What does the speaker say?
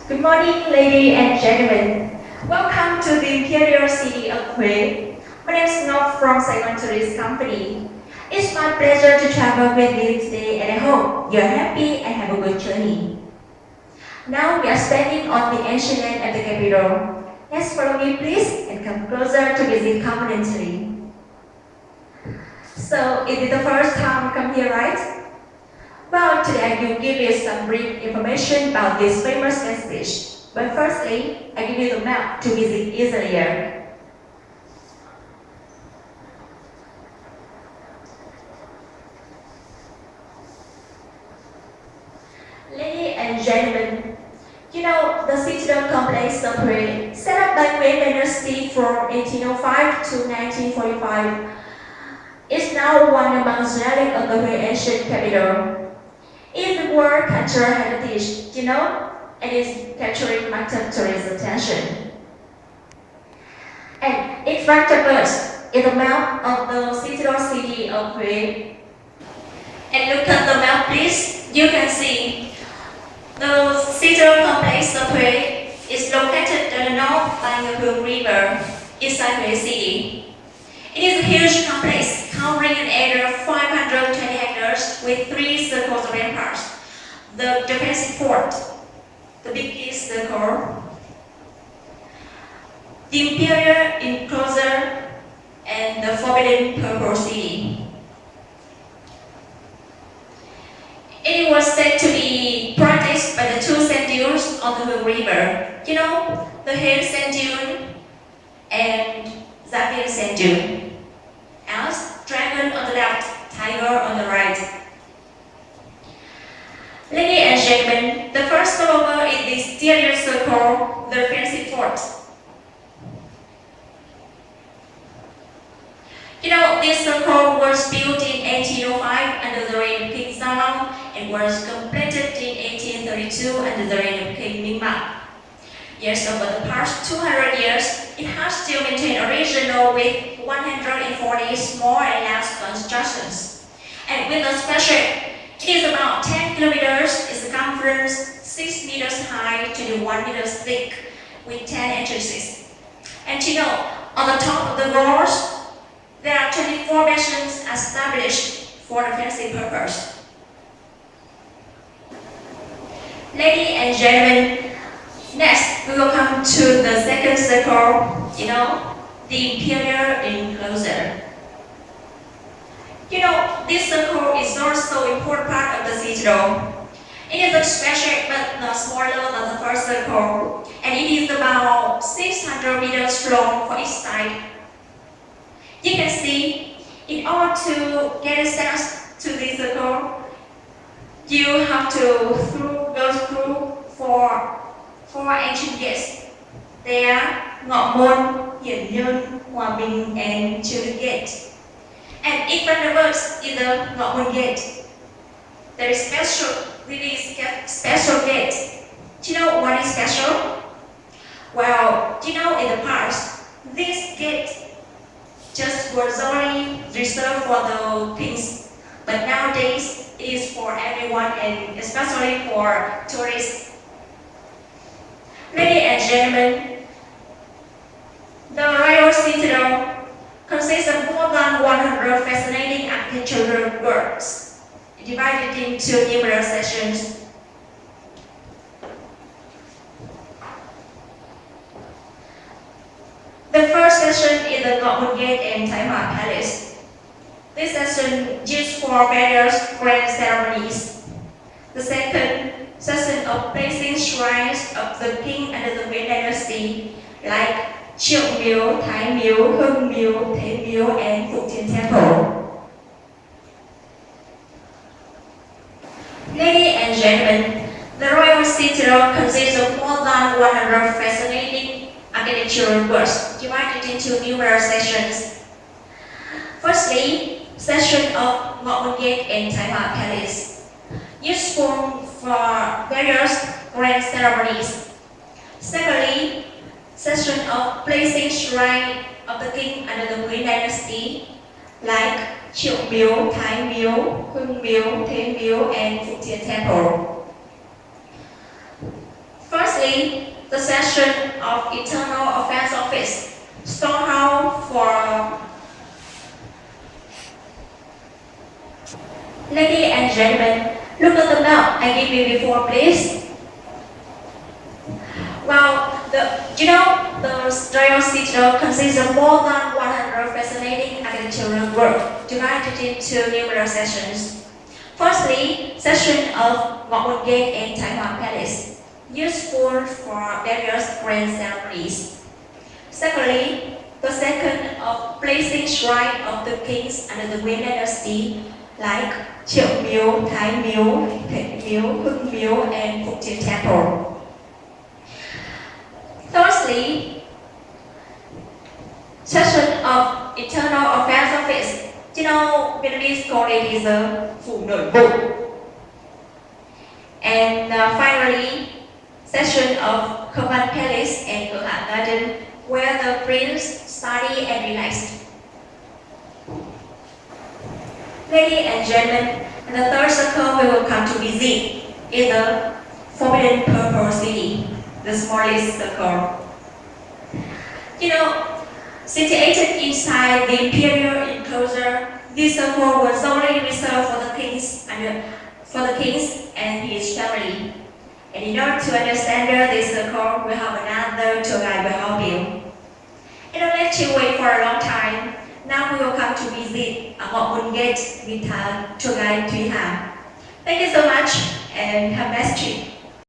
Good morning, ladies and gentlemen. Welcome to the Imperial City of Hue. My name is NGÅC from Saigon Tourist Company. It's my pleasure to travel with you today, and I hope you're happy and have a good journey. Now we are standing on the ancient land of the capital. Let's follow me, please, and come closer to visit confidently. So, is it the first time you come here, right? Well, today I will give you some brief information about this famous landscape. But firstly, I give you the map to visit easier. Ladies and gentlemen, you know the citadel complex of Hue, set up by Qing Dynasty from 1805 to 1945, is now one among the relics of the Hue ancient capital. It is the World Cultural Heritage, and is capturing massive tourist attention. And in front of us is a map of the citadel city of Hue. And look at the map, please. You can see the citadel complex of Hue is located to the north by the Hue River inside Hue City. It is a huge complex covering an area of 520 hectares with 3 circles of ramparts. The defensive fort, the biggest circle, the imperial enclosure, and the forbidden purple city. It was said to be protected by the 2 sand dunes on the Hue River. You know, the Hill Sand Dune and Zafir Sand Dune. Else, dragon on the left, tiger on the right. Ladies and gentlemen, the first stopover is the exterior circle, the defensive fort. You know, this circle was built in 1805 under the reign of King Salom and was completed in 1832 under the reign of King Mingma. Yes, over the past 200 years, it has still maintained a regional with 140 small and large constructions. And with a special, it is about 10 kilometers in circumference, 6 meters high, 21 meters thick, with 10 entrances. And on the top of the walls, there are 24 bastions established for defensive purpose. Ladies and gentlemen, next we will come to the second circle, the imperial enclosure. This circle is also an important part of the citadel. It is a special but not smaller than the first circle, and it is about 600 meters long for each side. You can see, in order to get access to this circle, you have to go through four ancient gates. They are Ngọ Môn, Hiển Nhơn, Hòa Bình, and Chữ Gate. And in front of us is the Ngọ Môn Gate. There is really special gate. Do you know what is special? Well, in the past, this gate just was only reserved for the kings, but nowadays it is for everyone and especially for tourists. Ladies and gentlemen, the Royal Citadel consists of more than 100 fascinating architectural works, divided into numerous sections. The first section is the Ngọ Môn Gate and Tai Hỏa Palace. This section used for various grand ceremonies. The second section of placing shrines of the king under the Qing Dynasty, like Triệu Miếu, Thái Miếu, Hưng Miếu, Thế Miếu, and Phúc Thiền Temple. Ladies and gentlemen, the Royal Citadel consists of more than 100 fascinating architectural works divided into numerous sections. Firstly, section of Ngọ Môn Gate and Tai Hỏa Palace, useful for various grand ceremonies. Secondly, section of placing shrine of the king under the Qing Dynasty, like Triệu Miếu, Thái Miếu, Hưng Miếu, Thế Miếu, and Phúc Thiền Temple. First Firstly, the section of Internal Affairs Office, storehouse for ladies and gentlemen. Look at the map I gave you before, please. Well, the Royal Citadel consists of more than 100 fascinating architectural work divided into numerous sections. Firstly, section of Ngọc Gate and Taiwan Palace, useful for various grand ceremonies. Secondly, the second of placing shrine of the kings under the Queen dynasty, like Triệu Miếu, Thái Miếu, Thịnh Miếu, Hưng Miếu, and Phúc Thiên Temple. Thirdly, section of Internal Affairs Office. Vietnamese call it is a Phụ Nội Vụ. And finally, section of Common Palace and Cửa Hạ Garden, where the prince study and relaxed. Ladies and gentlemen, the third circle we will come to visit is the Forbidden Purple City, the smallest circle. Situated inside the imperial enclosure, this circle was only reserved for the kings and his family. And in order to understand this circle, we have another tour guide will help you. I don't let you wait for a long time. Now we will come to visit Ngọc Gate with tour guide Thúy Hà. Thank you so much and have a nice trip.